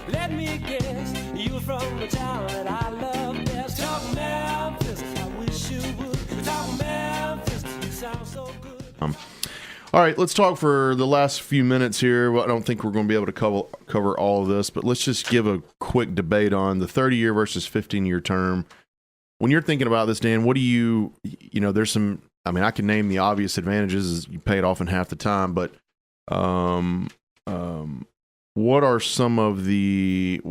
Let me guess, you from the town that I love best. Talk Memphis, I wish you would. Talk Memphis, you sound so good. All right, let's talk for the last few minutes here. Well, I don't think we're going to be able to cover all of this, but let's just give a quick debate on the 30-year versus 15-year term. When you're thinking about this, Dan, what do you know, there's some, I mean, I can name the obvious advantages is you pay it off in half the time, but what are some of the,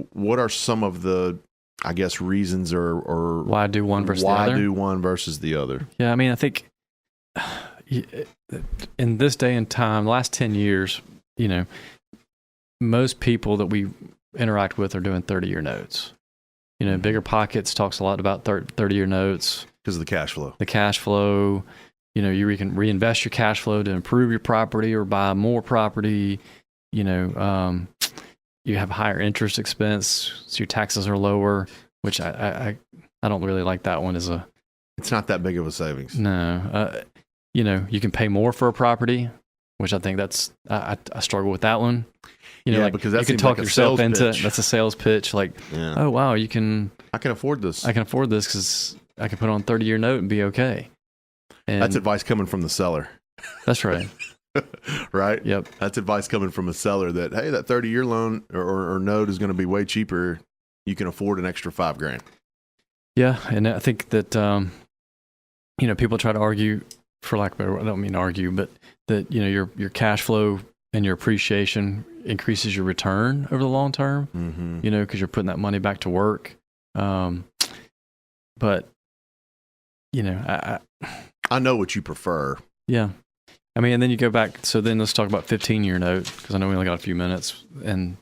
I guess, reasons or why do one versus the other? Why do one versus the other? Yeah, I mean, I think in this day and time, last 10 years, you know, most people that we interact with are doing 30-year notes. You know, Bigger Pockets talks a lot about 30-year notes. Because of the cash flow. The cash flow, you know, you can reinvest your cash flow to improve your property or buy more property. You know, you have higher interest expense, so your taxes are lower, which I don't really like that one as a... It's not that big of a savings. No. You know, you can pay more for a property, which I think that's... I struggle with that one. You know, yeah, like because that's you can talk like yourself into pitch. That's a sales pitch. Like, yeah. Oh wow, I can afford this. I can afford this because I can put on a 30-year note and be okay. And that's advice coming from the seller. That's right. Right. Yep. That's advice coming from a seller that, hey, that 30-year loan or note is going to be way cheaper. You can afford an extra $5,000. Yeah, and I think that you know, people try to argue, for lack of a better word, I don't mean argue, but that, you know, your cash flow and your appreciation increases your return over the long term, you know, because you're putting that money back to work. But, you know, I know what you prefer. Yeah. I mean, and then you go back. So then let's talk about 15-year note, because I know we only got a few minutes. And,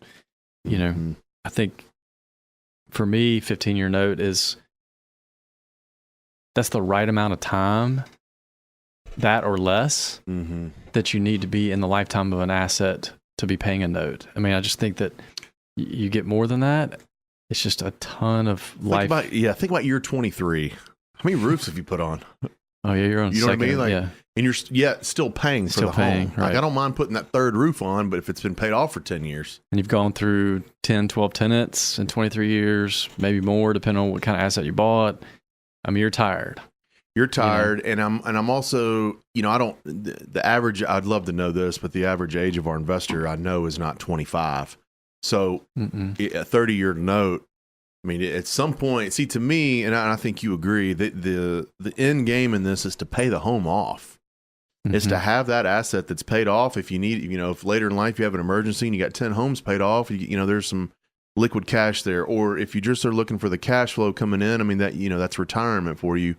you know, I think for me, 15-year note that's the right amount of time, that or less, that you need to be in the lifetime of an asset to be paying a note. I mean, I just think that you get more than that. It's just a ton of life. Think about year 23. How many roofs have you put on? Oh yeah, you're on. You know second, what I mean? Like, yeah. And you're still paying for the home. Right. Like, I don't mind putting that third roof on, but if it's been paid off for 10 years. And you've gone through 10, 12 tenants in 23 years, maybe more, depending on what kind of asset you bought. I mean, you're tired. You're tired, you know? and I'm also, you know, the average, I'd love to know this, but the average age of our investor I know is not 25. So a 30-year note, I mean, at some point, see, to me, and I think you agree, that the end game in this is to pay the home off. Is to have that asset that's paid off. If you need, you know, if later in life you have an emergency and you got 10 homes paid off, you know, there's some liquid cash there. Or if you just are looking for the cash flow coming in, I mean, that, you know, that's retirement for you.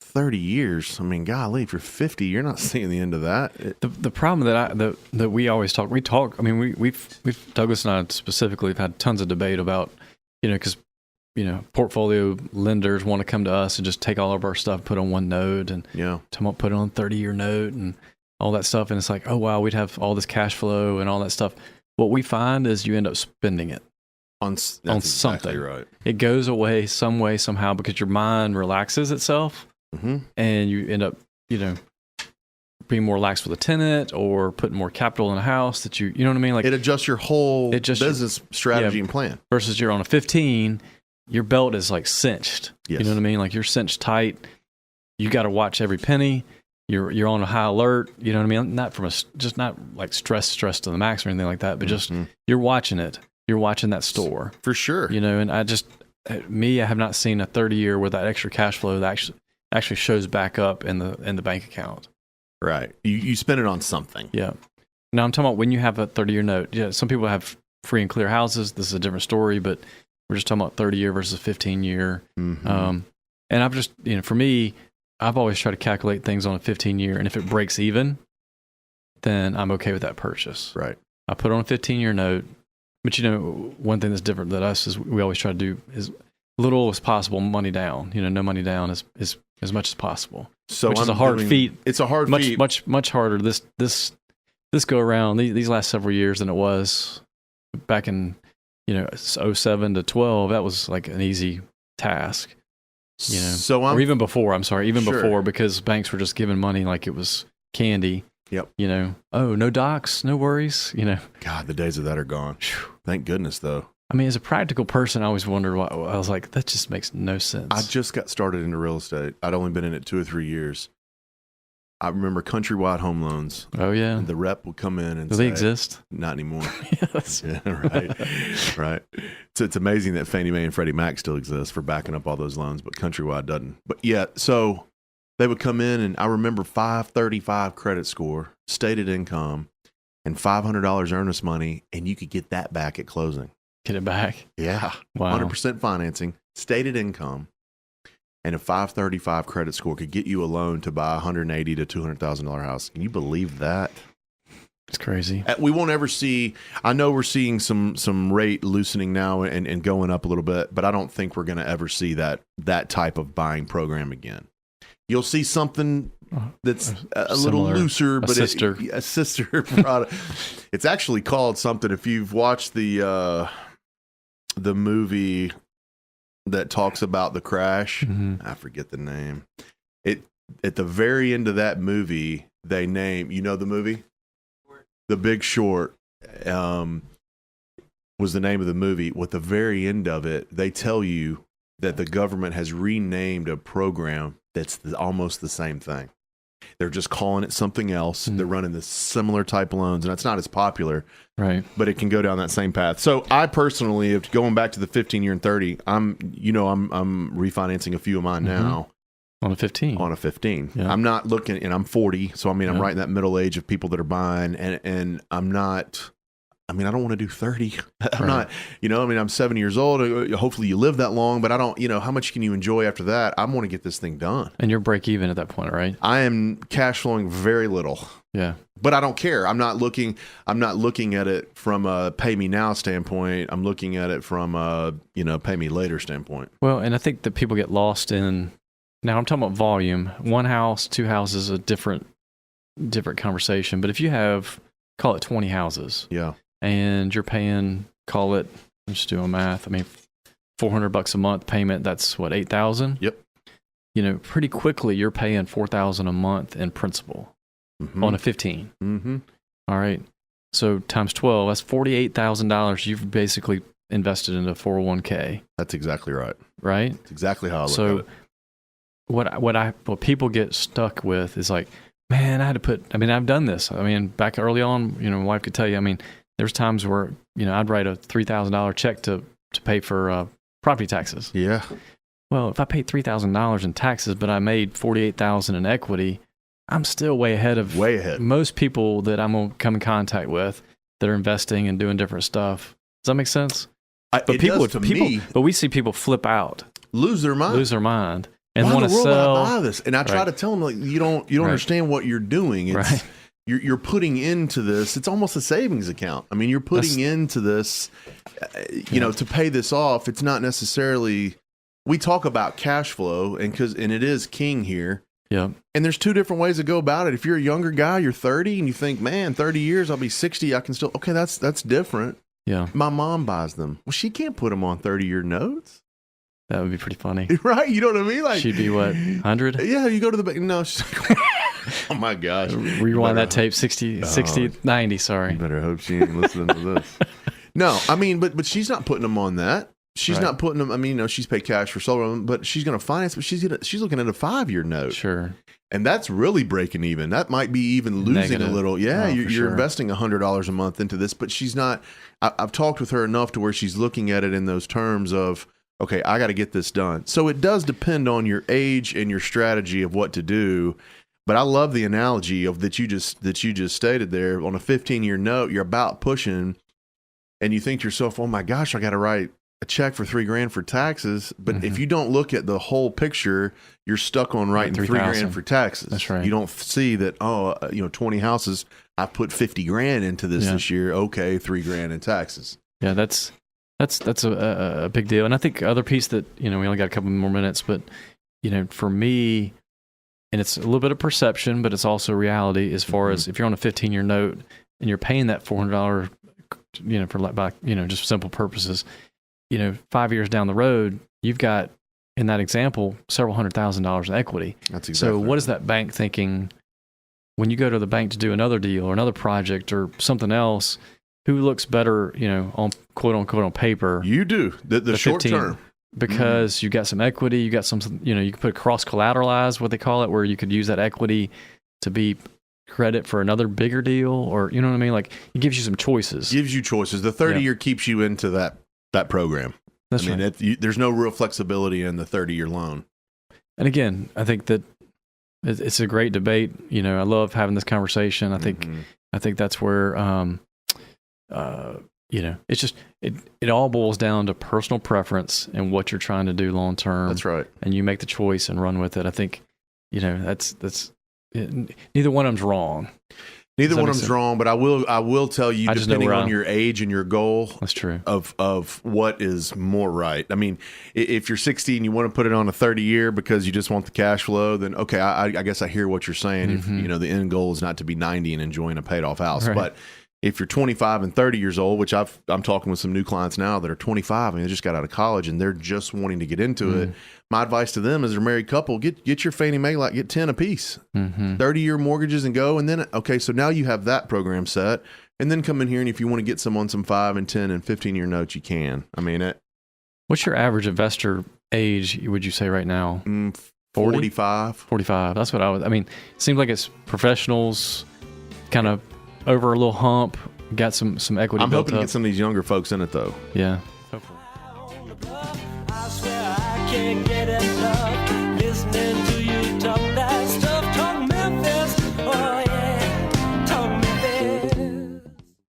30 years. I mean, golly, if you're 50, you're not seeing the end of that. The problem that we always talk. I mean, we've Douglas and I specifically have had tons of debate about, you know, because, you know, portfolio lenders want to come to us and just take all of our stuff, put on one note, and put it on a 30-year note and all that stuff. And it's like, oh wow, we'd have all this cash flow and all that stuff. What we find is you end up spending it on something. Exactly right. It goes away some way somehow because your mind relaxes itself. And you end up, you know, being more lax with a tenant or putting more capital in a house that you know what I mean? Like, it adjusts your whole business strategy and plan. Versus you're on a 15, your belt is like cinched. Yes. You know what I mean? Like, you're cinched tight. You got to watch every penny. You're on a high alert. You know what I mean? Not from just not like stress to the max or anything like that, but just you're watching it. You're watching that store for sure. You know, and I have not seen a 30-year where that extra cash flow that actually shows back up in the bank account. Right. You spend it on something. Yeah. Now I'm talking about when you have a 30-year note. Yeah, some people have free and clear houses. This is a different story, but we're just talking about 30-year versus 15-year. And I've just, you know, for me, I've always tried to calculate things on a 15-year, and if it breaks even, then I'm okay with that purchase. Right. I put on a 15-year note, but you know, one thing that's different than us is we always try to do is little as possible money down. You know, no money down is as much as possible. So which is a hard feat. It's a hard feat. Much harder this go around these last several years than it was back in, you know, 07 to 12. That was like an easy task. You know, or even before. I'm sorry, before, because banks were just giving money like it was candy. Yep. You know, oh, no docs, no worries. You know, God, the days of that are gone. Thank goodness, though. I mean, as a practical person, I always wondered why. I was like, that just makes no sense. I just got started into real estate. I'd only been in it 2 or 3 years. I remember Countrywide Home Loans. Oh yeah. And the rep would come in and Do say, they exist? Not anymore. Yes. Yeah, right. Right. So it's amazing that Fannie Mae and Freddie Mac still exist for backing up all those loans, but Countrywide doesn't. But yeah, so they would come in, and I remember 535 credit score, stated income, and $500 earnest money, and you could get that back at closing. Get it back. Yeah. Wow. 100% financing, stated income, and a 535 credit score could get you a loan to buy a $180,000 to $200,000 house. Can you believe that? It's crazy. We won't ever see. I know we're seeing some rate loosening now and going up a little bit, but I don't think we're going to ever see that type of buying program again. You'll see something that's a little looser, but a sister product. It's actually called something. If you've watched the movie that talks about the crash, I forget the name. It at the very end of that movie, they name, you know the movie? The Big Short was the name of the movie. With the very end of it, they tell you that the government has renamed a program that's almost the same thing. They're just calling it something else. They're running the similar type loans, and it's not as popular, right? But it can go down that same path. So I personally, if going back to the 15-year and 30, I'm refinancing a few of mine now. On a 15. On a 15. Yeah. I'm not looking, and I'm 40, so I mean, I'm right in that middle age of people that are buying, and I'm not. I mean, I don't want to do 30. I'm not, I'm 70 years old. Hopefully you live that long, but I don't, how much can you enjoy after that? I want to get this thing done. And you're break even at that point, right? I am cash flowing very little. Yeah. But I don't care. I'm not looking at it from a pay me now standpoint. I'm looking at it from a, pay me later standpoint. Well, and I think that people get lost in, now I'm talking about volume. One house, two houses, a different conversation. But if you have, call it 20 houses. Yeah. And you're paying, call it, I'm just doing math. I mean, $400 a month payment. That's what, $8,000? Yep. Pretty quickly you're paying $4,000 a month in principal on a 15. Mm-hmm. All right. So times 12, that's $48,000 you've basically invested into 401k. That's exactly right. Right? That's exactly how I look at it. What people get stuck with is like, man, I've done this. I mean, back early on, my wife could tell you, there's times where, I'd write a $3,000 check to pay for property taxes. Yeah. Well, if I paid $3,000 in taxes, but I made $48,000 in equity, I'm still way ahead most people that I'm going to come in contact with that are investing and doing different stuff. Does that make sense? But we see people flip out, lose their mind, and want to sell. Buy this? And I try to tell them, like, you don't understand what you're doing. It's, You're putting into this. It's almost a savings account. I mean, you're putting into this, to pay this off. It's not necessarily. We talk about cash flow, and it is king here. Yeah. And there's two different ways to go about it. If you're a younger guy, you're 30, and you think, man, 30 years, I'll be 60. I can still. Okay, that's different. Yeah. My mom buys them. Well, she can't put them on 30-year notes. That would be pretty funny, right? You know what I mean? Like, she'd be what, 100? Yeah. You go to the bank. No. She's like, oh my gosh. Rewind that tape 60, 90, sorry. You better hope she ain't listening to this. No, but she's not putting them on that. She's not putting them, she's paid cash for solar, but she's going to finance, but she's looking at a 5-year note. Sure. And that's really breaking even. That might be even losing a little. Yeah, you're investing $100 a month into this, but she's not. I've talked with her enough to where she's looking at it in those terms of, okay, I got to get this done. So it does depend on your age and your strategy of what to do. But I love the analogy of that you just stated there. On a 15-year note, you're about pushing, and you think to yourself, "Oh my gosh, I got to write a check for $3,000 for taxes." But if you don't look at the whole picture, you're stuck on writing $3,000 for taxes. That's right. You don't see that. 20 houses. I put $50,000 into this year. Okay, $3,000 in taxes. Yeah, that's a big deal. And I think other piece that we only got a couple more minutes, but for me. And it's a little bit of perception, but it's also reality as far as if you're on a 15-year note and you're paying that $400, for just simple purposes, 5 years down the road, you've got, in that example, several $100,000 in equity. That's exactly. So what is that bank thinking when you go to the bank to do another deal or another project or something else? who looks better, on quote unquote on paper. You do the short 15, term because you got some equity, you got some, you can put cross collateralize, what they call it, where you could use that equity to be credit for another bigger deal, or you know what I mean? Like, it gives you some choices. Gives you choices. The 30-year keeps you into that program. That's right. There's no real flexibility in the 30-year loan. And again, I think that it's a great debate. I love having this conversation. I think that's where, it's just, it all boils down to personal preference and what you're trying to do long term. That's right. And you make the choice and run with it. I think, that's neither one of them's wrong. Neither one of them's wrong, but I will tell you, depending on your age and your goal, that's true, of what is more right. I mean, if you're 60 and you want to put it on a 30-year because you just want the cash flow, then okay, I guess I hear what you're saying. If the end goal is not to be 90 and enjoying a paid off house, right. But if you're 25 and 30 years old, which I'm talking with some new clients now that are 25 and they just got out of college and they're just wanting to get into it. My advice to them as a married couple, get your Fannie Mae, get 10 apiece, 30-year mortgages and go. And then, okay, so now you have that program set, and then come in here. And if you want to get some on some 5 and 10 and 15-year notes, you can. I mean, what's your average investor age, would you say right now? 45. 45. That's what it seems like it's professionals kind of over a little hump, got some equity. I'm built hoping to up. get some of these younger folks in it, though. Yeah. I swear I can't get enough listening to you talk that stuff.